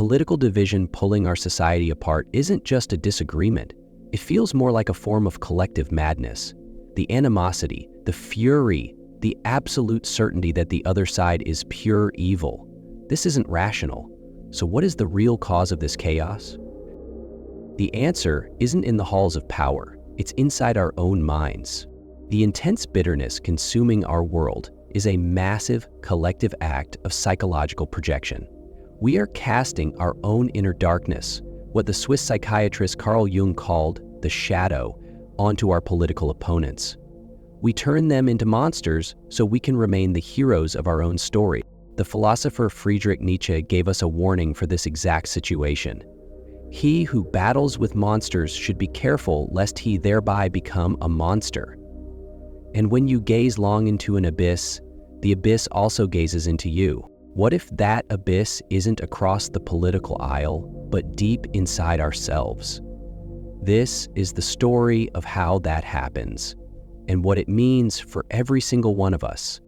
political division pulling our society apart isn't just a disagreement. It feels more like a form of collective madness. The animosity, the fury, the absolute certainty that the other side is pure evil. This isn't rational. So what is the real cause of this chaos? The answer isn't in the halls of power. It's inside our own minds. The intense bitterness consuming our world is a massive collective act of psychological projection. We are casting our own inner darkness, what the Swiss psychiatrist Carl Jung called the shadow, onto our political opponents. We turn them into monsters so we can remain the heroes of our own story. The philosopher Friedrich Nietzsche gave us a warning for this exact situation. He who battles with monsters should be careful lest he thereby become a monster. And when you gaze long into an abyss, the abyss also gazes into you. What if that abyss isn't across the political aisle, but deep inside ourselves? This is the story of how that happens, and what it means for every single one of us.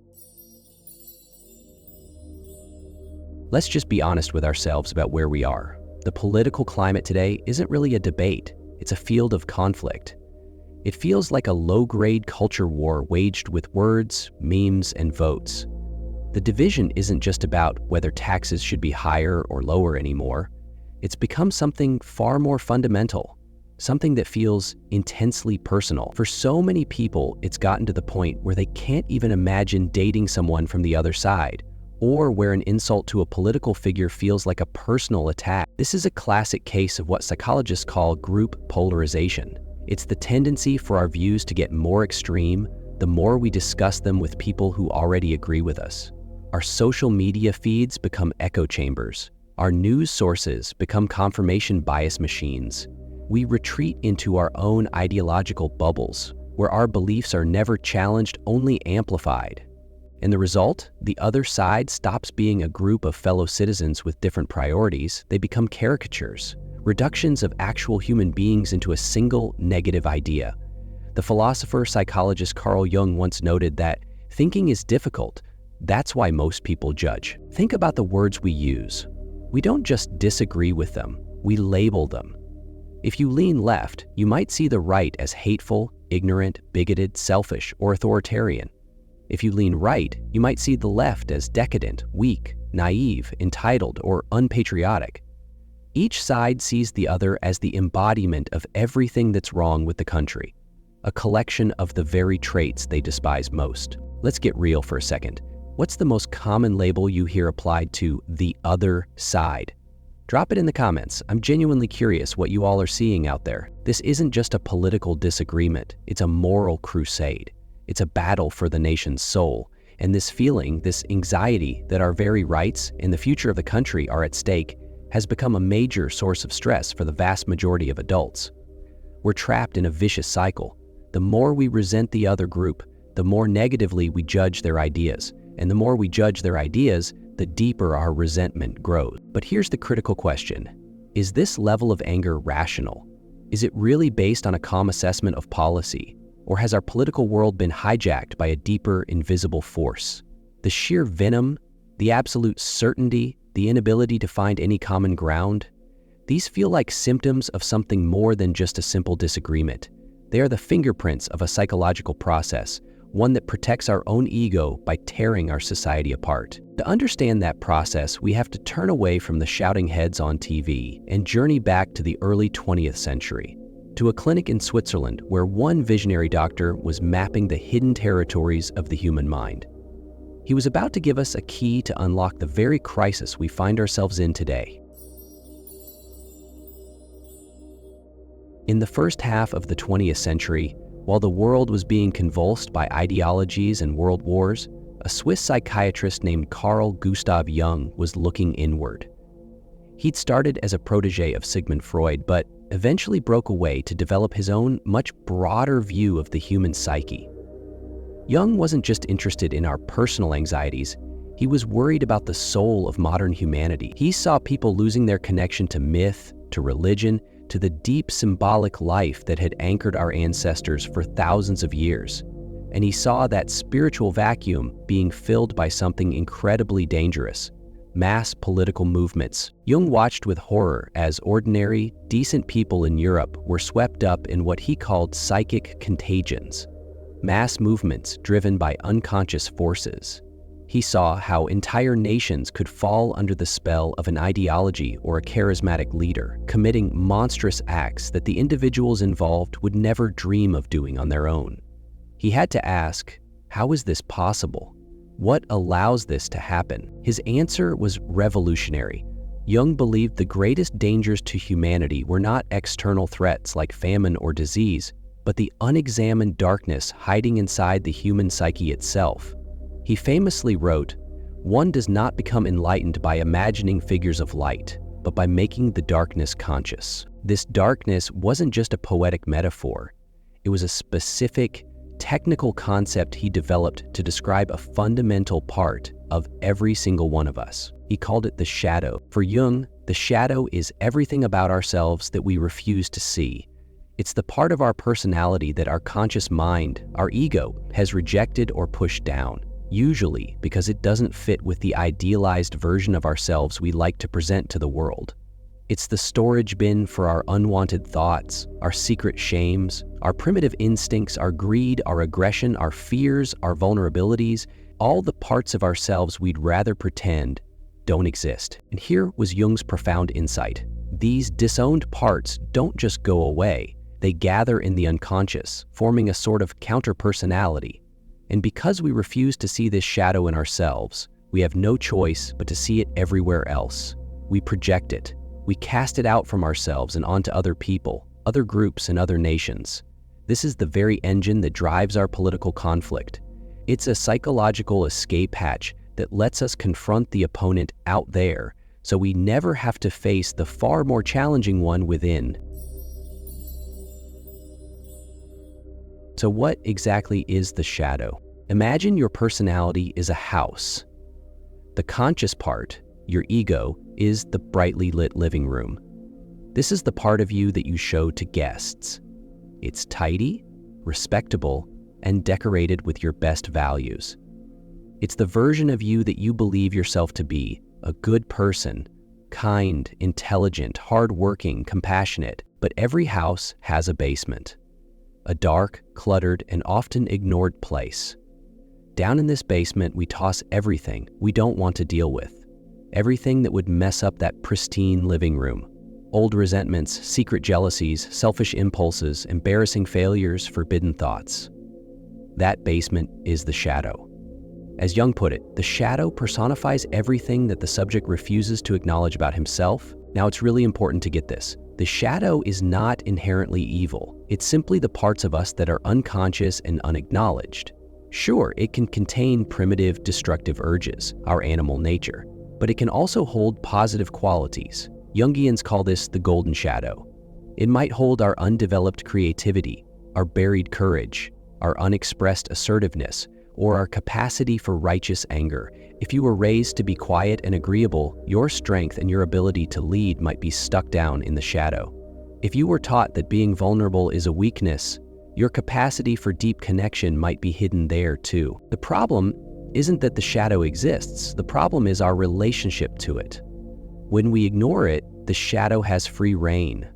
Let's just be honest with ourselves about where we are. The political climate today isn't really a debate, it's a field of conflict. It feels like a low-grade culture war waged with words, memes, and votes. The division isn't just about whether taxes should be higher or lower anymore. It's become something far more fundamental, something that feels intensely personal. For so many people, it's gotten to the point where they can't even imagine dating someone from the other side, or where an insult to a political figure feels like a personal attack. This is a classic case of what psychologists call group polarization. It's the tendency for our views to get more extreme the more we discuss them with people who already agree with us. Our social media feeds become echo chambers. Our news sources become confirmation bias machines. We retreat into our own ideological bubbles, where our beliefs are never challenged, only amplified. And the result? The other side stops being a group of fellow citizens with different priorities. They become caricatures, reductions of actual human beings into a single negative idea. The philosopher-psychologist Carl Jung once noted that thinking is difficult. That's why most people judge. Think about the words we use. We don't just disagree with them, we label them. If you lean left, you might see the right as hateful, ignorant, bigoted, selfish, or authoritarian. If you lean right, you might see the left as decadent, weak, naive, entitled, or unpatriotic. Each side sees the other as the embodiment of everything that's wrong with the country, a collection of the very traits they despise most. Let's get real for a second. What's the most common label you hear applied to the other side? Drop it in the comments. I'm genuinely curious what you all are seeing out there. This isn't just a political disagreement, it's a moral crusade. It's a battle for the nation's soul. And this feeling, this anxiety that our very rights and the future of the country are at stake has become a major source of stress for the vast majority of adults. We're trapped in a vicious cycle. The more we resent the other group, the more negatively we judge their ideas. And the more we judge their ideas, the deeper our resentment grows. But here's the critical question. Is this level of anger rational? Is it really based on a calm assessment of policy? Or has our political world been hijacked by a deeper, invisible force? The sheer venom, the absolute certainty, the inability to find any common ground, these feel like symptoms of something more than just a simple disagreement. They are the fingerprints of a psychological process, one that protects our own ego by tearing our society apart. To understand that process, we have to turn away from the shouting heads on TV and journey back to the early 20th century, to a clinic in Switzerland where one visionary doctor was mapping the hidden territories of the human mind. He was about to give us a key to unlock the very crisis we find ourselves in today. In the first half of the 20th century, while the world was being convulsed by ideologies and world wars, a Swiss psychiatrist named Carl Gustav Jung was looking inward. He'd started as a protege of Sigmund Freud, but eventually broke away to develop his own, much broader view of the human psyche. Jung wasn't just interested in our personal anxieties, he was worried about the soul of modern humanity. He saw people losing their connection to myth, to religion, to the deep symbolic life that had anchored our ancestors for thousands of years. And he saw that spiritual vacuum being filled by something incredibly dangerous, mass political movements. Jung watched with horror as ordinary, decent people in Europe were swept up in what he called psychic contagions, mass movements driven by unconscious forces. He saw how entire nations could fall under the spell of an ideology or a charismatic leader, committing monstrous acts that the individuals involved would never dream of doing on their own. He had to ask, how is this possible? What allows this to happen? His answer was revolutionary. Jung believed the greatest dangers to humanity were not external threats like famine or disease, but the unexamined darkness hiding inside the human psyche itself. He famously wrote, "One does not become enlightened by imagining figures of light, but by making the darkness conscious." This darkness wasn't just a poetic metaphor. It was a specific, technical concept he developed to describe a fundamental part of every single one of us. He called it the shadow. For Jung, the shadow is everything about ourselves that we refuse to see. It's the part of our personality that our conscious mind, our ego, has rejected or pushed down, usually because it doesn't fit with the idealized version of ourselves we like to present to the world. It's the storage bin for our unwanted thoughts, our secret shames, our primitive instincts, our greed, our aggression, our fears, our vulnerabilities, all the parts of ourselves we'd rather pretend don't exist. And here was Jung's profound insight. These disowned parts don't just go away. They gather in the unconscious, forming a sort of counter-personality. And because we refuse to see this shadow in ourselves, we have no choice but to see it everywhere else. We project it. We cast it out from ourselves and onto other people, other groups, and other nations. This is the very engine that drives our political conflict. It's a psychological escape hatch that lets us confront the opponent out there, so we never have to face the far more challenging one within. So what exactly is the shadow? Imagine your personality is a house. The conscious part, your ego, is the brightly lit living room. This is the part of you that you show to guests. It's tidy, respectable, and decorated with your best values. It's the version of you that you believe yourself to be, a good person, kind, intelligent, hardworking, compassionate. But every house has a basement. A dark, cluttered, and often ignored place. Down in this basement, we toss everything we don't want to deal with. Everything that would mess up that pristine living room. Old resentments, secret jealousies, selfish impulses, embarrassing failures, forbidden thoughts. That basement is the shadow. As Jung put it, the shadow personifies everything that the subject refuses to acknowledge about himself. Now, it's really important to get this. The shadow is not inherently evil. It's simply the parts of us that are unconscious and unacknowledged. Sure, it can contain primitive, destructive urges, our animal nature, but it can also hold positive qualities. Jungians call this the golden shadow. It might hold our undeveloped creativity, our buried courage, our unexpressed assertiveness, or our capacity for righteous anger. If you were raised to be quiet and agreeable, your strength and your ability to lead might be stuck down in the shadow. If you were taught that being vulnerable is a weakness, your capacity for deep connection might be hidden there too. The problem isn't that the shadow exists. The problem is our relationship to it. When we ignore it, the shadow has free rein.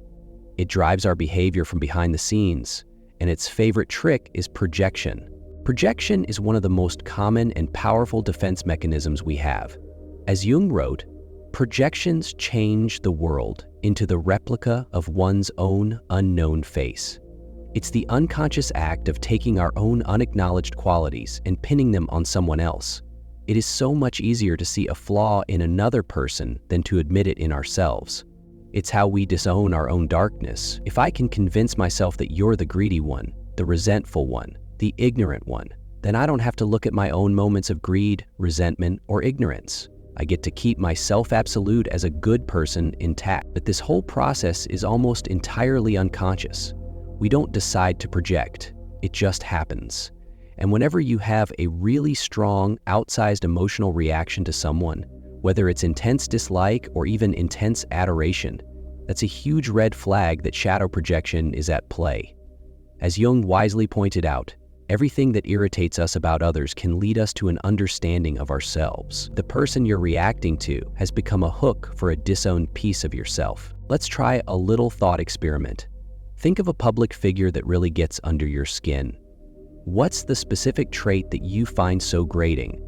It drives our behavior from behind the scenes, and its favorite trick is projection. Projection is one of the most common and powerful defense mechanisms we have. As Jung wrote, projections change the world into the replica of one's own unknown face. It's the unconscious act of taking our own unacknowledged qualities and pinning them on someone else. It is so much easier to see a flaw in another person than to admit it in ourselves. It's how we disown our own darkness. If I can convince myself that you're the greedy one, the resentful one, the ignorant one, then I don't have to look at my own moments of greed, resentment, or ignorance. I get to keep my self-absolute as a good person intact. But this whole process is almost entirely unconscious. We don't decide to project, it just happens. And whenever you have a really strong, outsized emotional reaction to someone, whether it's intense dislike or even intense adoration, that's a huge red flag that shadow projection is at play. As Jung wisely pointed out, Everything that irritates us about others can lead us to an understanding of ourselves. The person you're reacting to has become a hook for a disowned piece of yourself. Let's try a little thought experiment. Think of a public figure that really gets under your skin. What's the specific trait that you find so grating?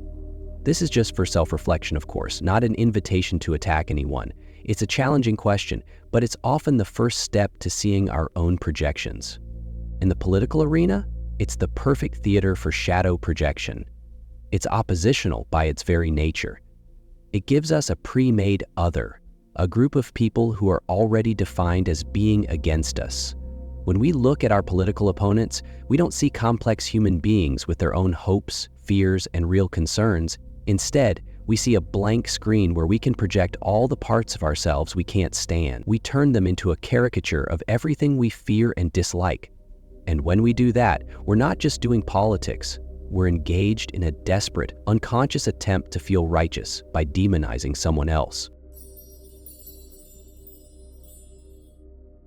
This is just for self-reflection, of course, not an invitation to attack anyone. It's a challenging question, but it's often the first step to seeing our own projections. In the political arena, it's the perfect theater for shadow projection. It's oppositional by its very nature. It gives us a pre-made other, a group of people who are already defined as being against us. When we look at our political opponents, we don't see complex human beings with their own hopes, fears, and real concerns. Instead, we see a blank screen where we can project all the parts of ourselves we can't stand. We turn them into a caricature of everything we fear and dislike. And when we do that, we're not just doing politics. We're engaged in a desperate, unconscious attempt to feel righteous by demonizing someone else.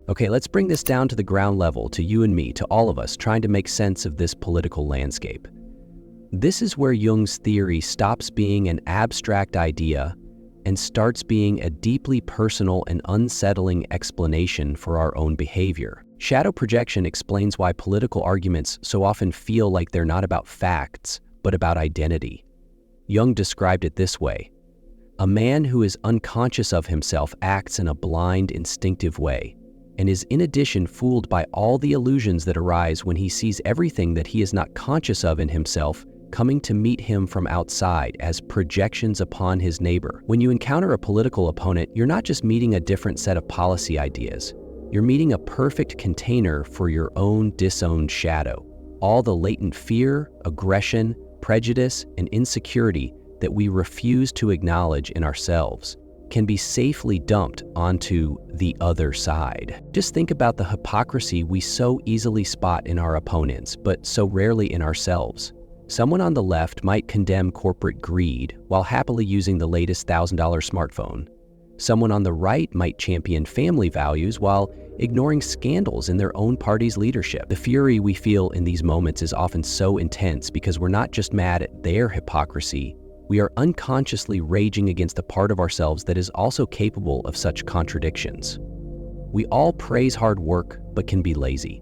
Okay, let's bring this down to the ground level, to you and me, to all of us trying to make sense of this political landscape. This is where Jung's theory stops being an abstract idea and starts being a deeply personal and unsettling explanation for our own behavior. Shadow projection explains why political arguments so often feel like they're not about facts, but about identity. Jung described it this way: a man who is unconscious of himself acts in a blind, instinctive way, and is in addition fooled by all the illusions that arise when he sees everything that he is not conscious of in himself coming to meet him from outside as projections upon his neighbor. When you encounter a political opponent, you're not just meeting a different set of policy ideas. You're meeting a perfect container for your own disowned shadow. All the latent fear, aggression, prejudice, and insecurity that we refuse to acknowledge in ourselves can be safely dumped onto the other side. Just think about the hypocrisy we so easily spot in our opponents, but so rarely in ourselves. Someone on the left might condemn corporate greed while happily using the latest $1,000 smartphone. Someone on the right might champion family values while ignoring scandals in their own party's leadership. The fury we feel in these moments is often so intense because we're not just mad at their hypocrisy, we are unconsciously raging against a part of ourselves that is also capable of such contradictions. We all praise hard work but can be lazy.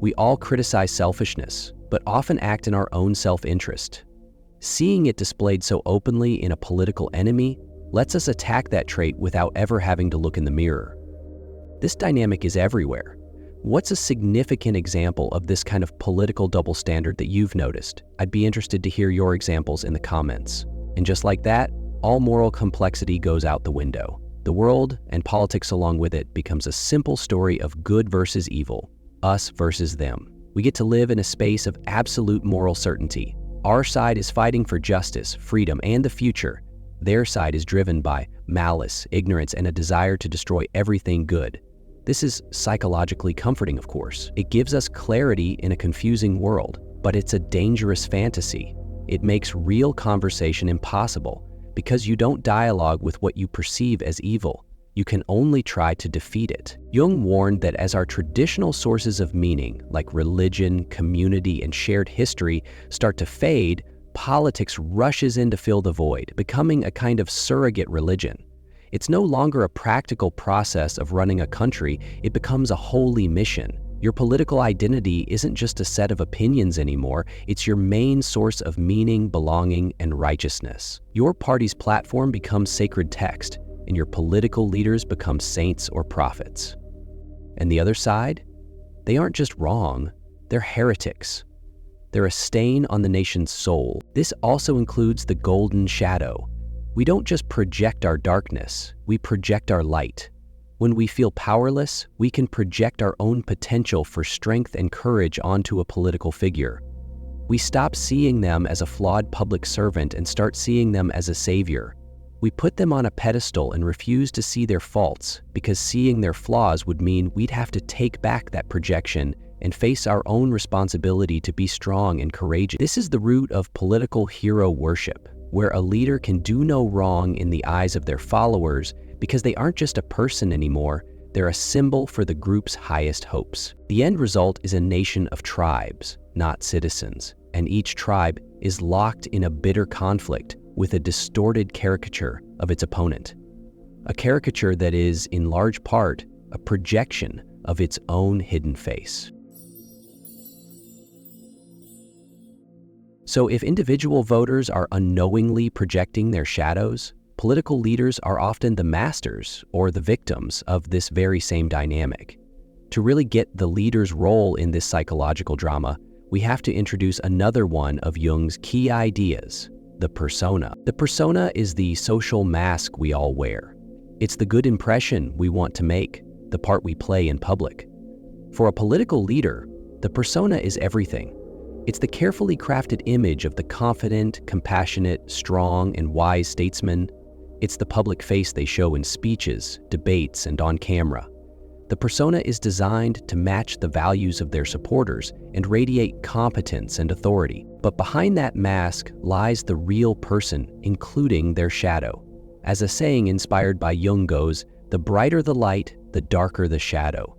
We all criticize selfishness, but often act in our own self-interest. Seeing it displayed so openly in a political enemy lets us attack that trait without ever having to look in the mirror. This dynamic is everywhere. What's a significant example of this kind of political double standard that you've noticed? I'd be interested to hear your examples in the comments. And just like that, all moral complexity goes out the window. The world, and politics along with it, becomes a simple story of good versus evil, us versus them. We get to live in a space of absolute moral certainty. Our side is fighting for justice, freedom, and the future. Their side is driven by malice, ignorance, and a desire to destroy everything good. This is psychologically comforting, of course. It gives us clarity in a confusing world, but it's a dangerous fantasy. It makes real conversation impossible because you don't dialogue with what you perceive as evil. You can only try to defeat it. Jung warned that as our traditional sources of meaning, like religion, community, and shared history, start to fade, politics rushes in to fill the void, becoming a kind of surrogate religion. It's no longer a practical process of running a country, it becomes a holy mission. Your political identity isn't just a set of opinions anymore, it's your main source of meaning, belonging, and righteousness. Your party's platform becomes sacred text, and your political leaders become saints or prophets. And the other side? They aren't just wrong, they're heretics. They're a stain on the nation's soul. This also includes the golden shadow. We don't just project our darkness, we project our light. When we feel powerless, we can project our own potential for strength and courage onto a political figure. We stop seeing them as a flawed public servant and start seeing them as a savior. We put them on a pedestal and refuse to see their faults because seeing their flaws would mean we'd have to take back that projection and face our own responsibility to be strong and courageous. This is the root of political hero worship, where a leader can do no wrong in the eyes of their followers because they aren't just a person anymore, they're a symbol for the group's highest hopes. The end result is a nation of tribes, not citizens, and each tribe is locked in a bitter conflict with a distorted caricature of its opponent. A caricature that is, in large part, a projection of its own hidden face. So if individual voters are unknowingly projecting their shadows, political leaders are often the masters or the victims of this very same dynamic. To really get the leader's role in this psychological drama, we have to introduce another one of Jung's key ideas, the persona. The persona is the social mask we all wear. It's the good impression we want to make, the part we play in public. For a political leader, the persona is everything. It's the carefully crafted image of the confident, compassionate, strong, and wise statesman. It's the public face they show in speeches, debates, and on camera. The persona is designed to match the values of their supporters and radiate competence and authority. But behind that mask lies the real person, including their shadow. As a saying inspired by Jung goes, the brighter the light, the darker the shadow.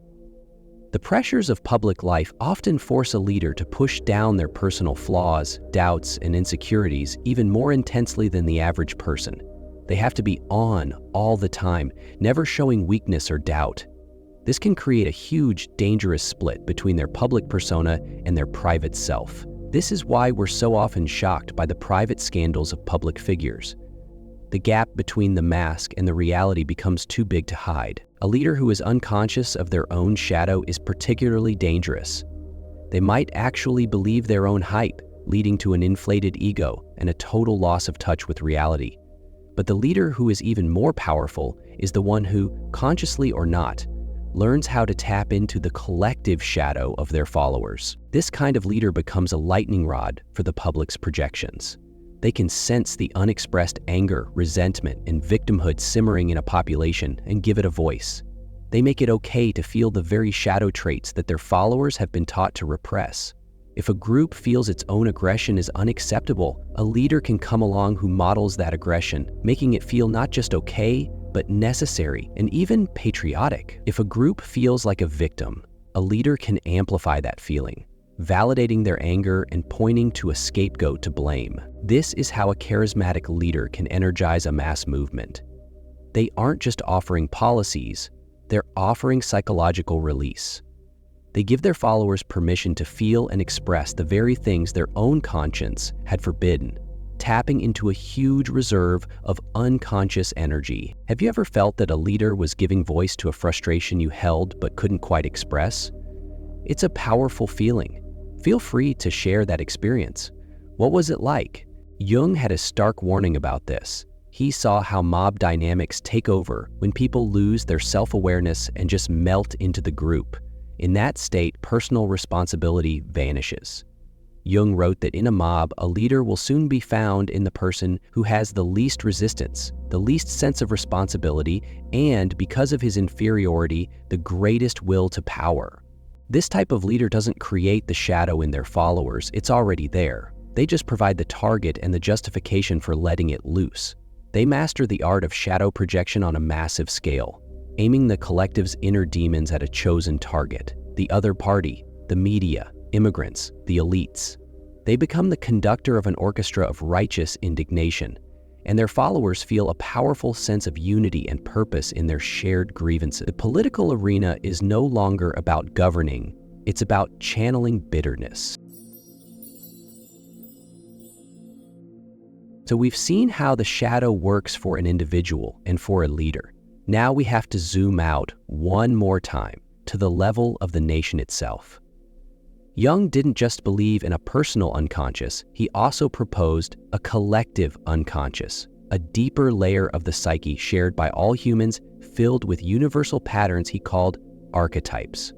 The pressures of public life often force a leader to push down their personal flaws, doubts, and insecurities even more intensely than the average person. They have to be on all the time, never showing weakness or doubt. This can create a huge, dangerous split between their public persona and their private self. This is why we're so often shocked by the private scandals of public figures. The gap between the mask and the reality becomes too big to hide. A leader who is unconscious of their own shadow is particularly dangerous. They might actually believe their own hype, leading to an inflated ego and a total loss of touch with reality. But the leader who is even more powerful is the one who, consciously or not, learns how to tap into the collective shadow of their followers. This kind of leader becomes a lightning rod for the public's projections. They can sense the unexpressed anger, resentment, and victimhood simmering in a population and give it a voice. They make it okay to feel the very shadow traits that their followers have been taught to repress. If a group feels its own aggression is unacceptable, a leader can come along who models that aggression, making it feel not just okay, but necessary and even patriotic. If a group feels like a victim, a leader can amplify that feeling, validating their anger and pointing to a scapegoat to blame. This is how a charismatic leader can energize a mass movement. They aren't just offering policies, they're offering psychological release. They give their followers permission to feel and express the very things their own conscience had forbidden, tapping into a huge reserve of unconscious energy. Have you ever felt that a leader was giving voice to a frustration you held but couldn't quite express? It's a powerful feeling. Feel free to share that experience. What was it like? Jung had a stark warning about this. He saw how mob dynamics take over when people lose their self-awareness and just melt into the group. In that state, personal responsibility vanishes. Jung wrote that in a mob, a leader will soon be found in the person who has the least resistance, the least sense of responsibility, and, because of his inferiority, the greatest will to power. This type of leader doesn't create the shadow in their followers, it's already there. They just provide the target and the justification for letting it loose. They master the art of shadow projection on a massive scale, aiming the collective's inner demons at a chosen target, the other party, the media, immigrants, the elites. They become the conductor of an orchestra of righteous indignation, and their followers feel a powerful sense of unity and purpose in their shared grievances. The political arena is no longer about governing, it's about channeling bitterness. So we've seen how the shadow works for an individual and for a leader. Now we have to zoom out one more time to the level of the nation itself. Jung didn't just believe in a personal unconscious, he also proposed a collective unconscious, a deeper layer of the psyche shared by all humans filled with universal patterns he called archetypes.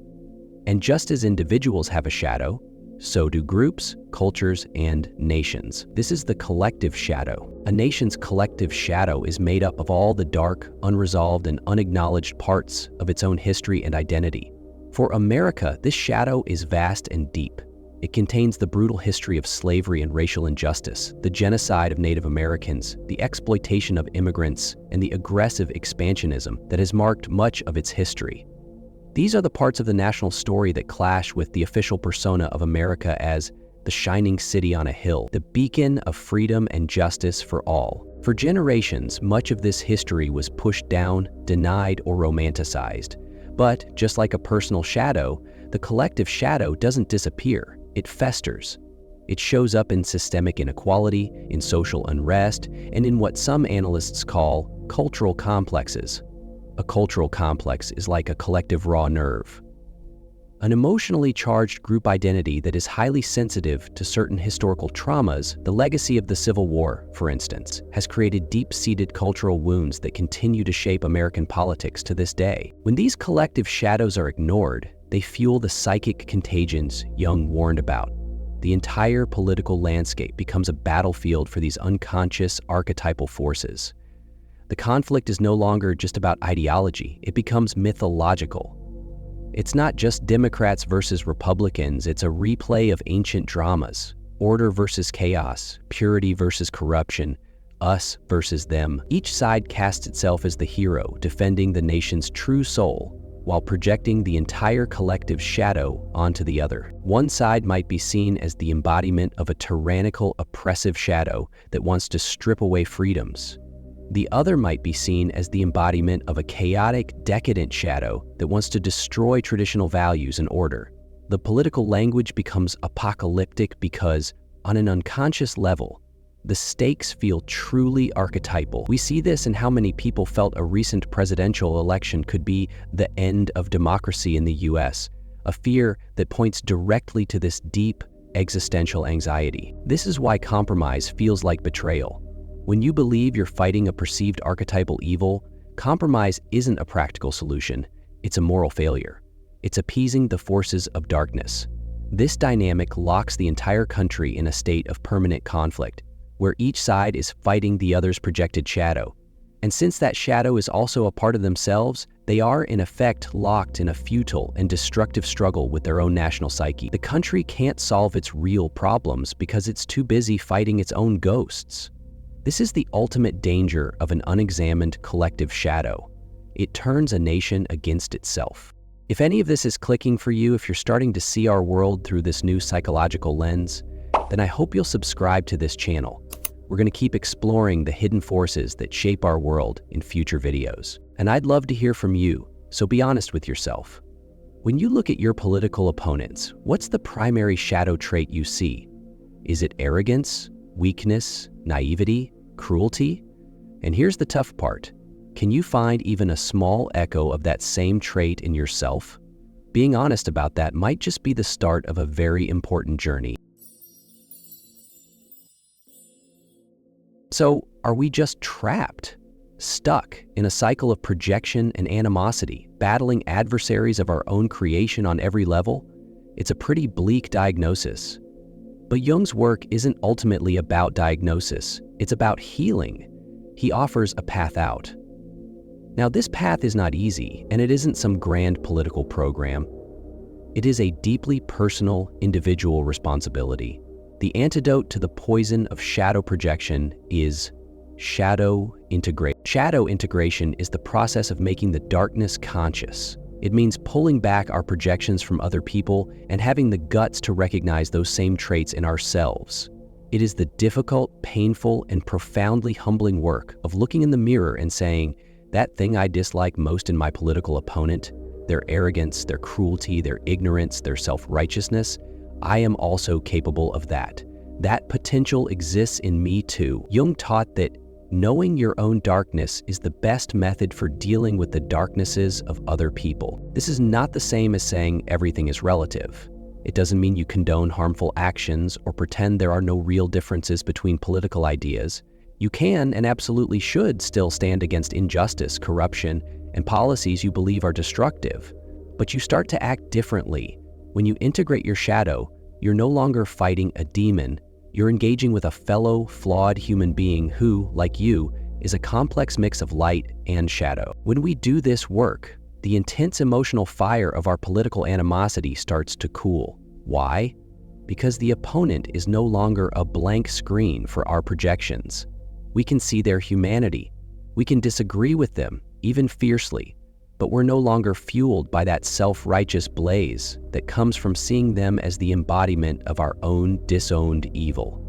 And just as individuals have a shadow, so do groups, cultures, and nations. This is the collective shadow. A nation's collective shadow is made up of all the dark, unresolved, and unacknowledged parts of its own history and identity. For America, this shadow is vast and deep. It contains the brutal history of slavery and racial injustice, the genocide of Native Americans, the exploitation of immigrants, and the aggressive expansionism that has marked much of its history. These are the parts of the national story that clash with the official persona of America as the shining city on a hill, the beacon of freedom and justice for all. For generations, much of this history was pushed down, denied, or romanticized. But, just like a personal shadow, the collective shadow doesn't disappear, it festers. It shows up in systemic inequality, in social unrest, and in what some analysts call cultural complexes. A cultural complex is like a collective raw nerve, an emotionally charged group identity that is highly sensitive to certain historical traumas. The legacy of the Civil War, for instance, has created deep-seated cultural wounds that continue to shape American politics to this day. When these collective shadows are ignored, they fuel the psychic contagions Jung warned about. The entire political landscape becomes a battlefield for these unconscious archetypal forces. The conflict is no longer just about ideology, it becomes mythological. It's not just Democrats versus Republicans, it's a replay of ancient dramas. Order versus chaos, purity versus corruption, us versus them. Each side casts itself as the hero, defending the nation's true soul, while projecting the entire collective shadow onto the other. One side might be seen as the embodiment of a tyrannical, oppressive shadow that wants to strip away freedoms. The other might be seen as the embodiment of a chaotic, decadent shadow that wants to destroy traditional values and order. The political language becomes apocalyptic because, on an unconscious level, the stakes feel truly archetypal. We see this in how many people felt a recent presidential election could be the end of democracy in the US, a fear that points directly to this deep, existential anxiety. This is why compromise feels like betrayal. When you believe you're fighting a perceived archetypal evil, compromise isn't a practical solution, it's a moral failure. It's appeasing the forces of darkness. This dynamic locks the entire country in a state of permanent conflict, where each side is fighting the other's projected shadow. And since that shadow is also a part of themselves, they are in effect locked in a futile and destructive struggle with their own national psyche. The country can't solve its real problems because it's too busy fighting its own ghosts. This is the ultimate danger of an unexamined collective shadow. It turns a nation against itself. If any of this is clicking for you, if you're starting to see our world through this new psychological lens, then I hope you'll subscribe to this channel. We're going to keep exploring the hidden forces that shape our world in future videos. And I'd love to hear from you, so be honest with yourself. When you look at your political opponents, what's the primary shadow trait you see? Is it arrogance, weakness, naivety, cruelty? And here's the tough part. Can you find even a small echo of that same trait in yourself? Being honest about that might just be the start of a very important journey. So, are we just trapped, stuck in a cycle of projection and animosity, battling adversaries of our own creation on every level? It's a pretty bleak diagnosis. But Jung's work isn't ultimately about diagnosis, it's about healing. He offers a path out. Now, this path is not easy, and it isn't some grand political program. It is a deeply personal, individual responsibility. The antidote to the poison of shadow projection is shadow integration. Shadow integration is the process of making the darkness conscious. It means pulling back our projections from other people and having the guts to recognize those same traits in ourselves. It is the difficult, painful, and profoundly humbling work of looking in the mirror and saying, that thing I dislike most in my political opponent, their arrogance, their cruelty, their ignorance, their self-righteousness, I am also capable of that. That potential exists in me too. Jung taught that knowing your own darkness is the best method for dealing with the darknesses of other people. This is not the same as saying everything is relative. It doesn't mean you condone harmful actions or pretend there are no real differences between political ideas. You can and absolutely should still stand against injustice, corruption, and policies you believe are destructive. But you start to act differently. When you integrate your shadow, you're no longer fighting a demon. You're engaging with a fellow, flawed human being who, like you, is a complex mix of light and shadow. When we do this work, the intense emotional fire of our political animosity starts to cool. Why? Because the opponent is no longer a blank screen for our projections. We can see their humanity. We can disagree with them, even fiercely. but we're no longer fueled by that self-righteous blaze that comes from seeing them as the embodiment of our own disowned evil.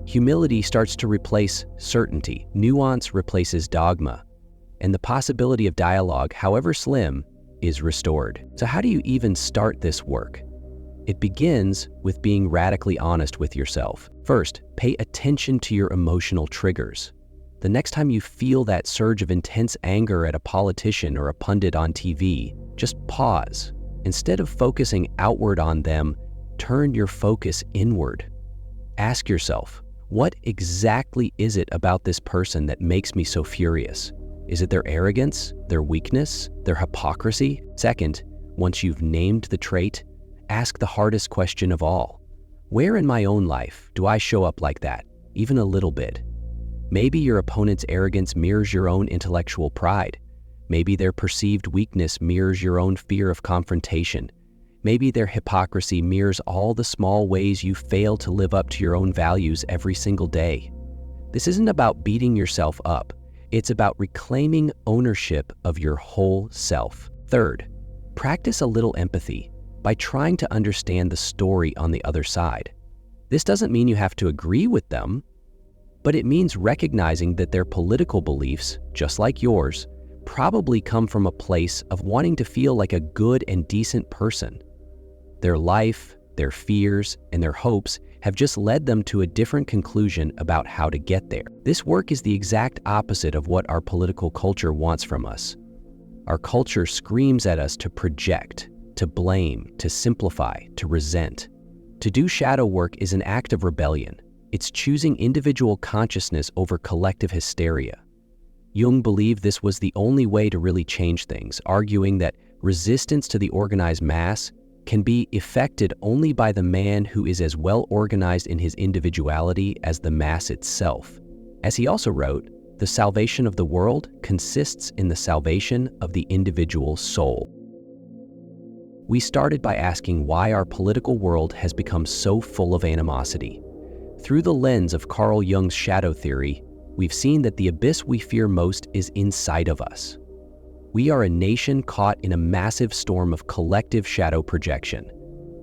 Humility starts to replace certainty, nuance replaces dogma, and the possibility of dialogue, however slim, is restored. So how do you even start this work? It begins with being radically honest with yourself. First, pay attention to your emotional triggers. The next time you feel that surge of intense anger at a politician or a pundit on TV, just pause. Instead of focusing outward on them, turn your focus inward. Ask yourself, what exactly is it about this person that makes me so furious? Is it their arrogance, their weakness, their hypocrisy? Second, once you've named the trait, ask the hardest question of all. Where in my own life do I show up like that, even a little bit? Maybe your opponent's arrogance mirrors your own intellectual pride. Maybe their perceived weakness mirrors your own fear of confrontation. Maybe their hypocrisy mirrors all the small ways you fail to live up to your own values every single day. This isn't about beating yourself up. It's about reclaiming ownership of your whole self. Third, practice a little empathy by trying to understand the story on the other side. This doesn't mean you have to agree with them, but it means recognizing that their political beliefs, just like yours, probably come from a place of wanting to feel like a good and decent person. Their life, their fears, and their hopes have just led them to a different conclusion about how to get there. This work is the exact opposite of what our political culture wants from us. Our culture screams at us to project, to blame, to simplify, to resent. To do shadow work is an act of rebellion. It's choosing individual consciousness over collective hysteria. Jung believed this was the only way to really change things, arguing that resistance to the organized mass can be effected only by the man who is as well organized in his individuality as the mass itself. As he also wrote, the salvation of the world consists in the salvation of the individual soul. We started by asking why our political world has become so full of animosity. Through the lens of Carl Jung's shadow theory, we've seen that the abyss we fear most is inside of us. We are a nation caught in a massive storm of collective shadow projection.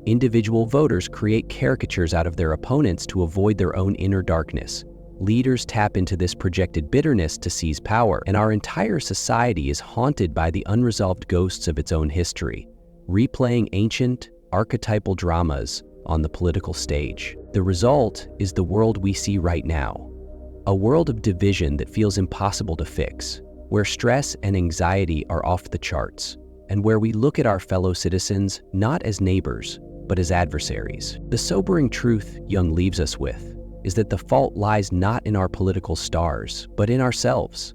Individual voters create caricatures out of their opponents to avoid their own inner darkness. Leaders tap into this projected bitterness to seize power, and our entire society is haunted by the unresolved ghosts of its own history, replaying ancient, archetypal dramas on the political stage. The result is the world we see right now, a world of division that feels impossible to fix, where stress and anxiety are off the charts, and where we look at our fellow citizens not as neighbors, but as adversaries. The sobering truth Jung leaves us with is that the fault lies not in our political stars, but in ourselves.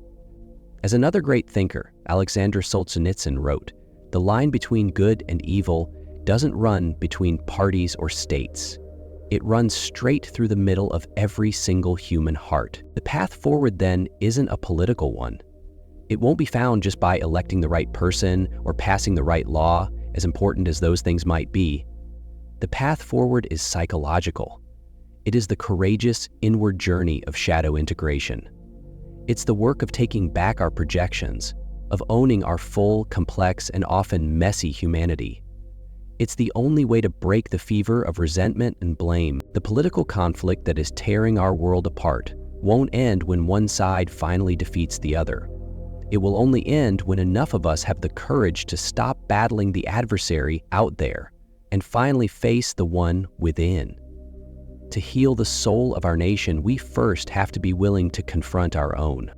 As another great thinker, Alexander Solzhenitsyn, wrote, "The line between good and evil doesn't run between parties or states. It runs straight through the middle of every single human heart." The path forward then isn't a political one. It won't be found just by electing the right person or passing the right law, as important as those things might be. The path forward is psychological. It is the courageous inward journey of shadow integration. It's the work of taking back our projections, of owning our full, complex, and often messy humanity. It's the only way to break the fever of resentment and blame. The political conflict that is tearing our world apart won't end when one side finally defeats the other. It will only end when enough of us have the courage to stop battling the adversary out there and finally face the one within. To heal the soul of our nation, we first have to be willing to confront our own.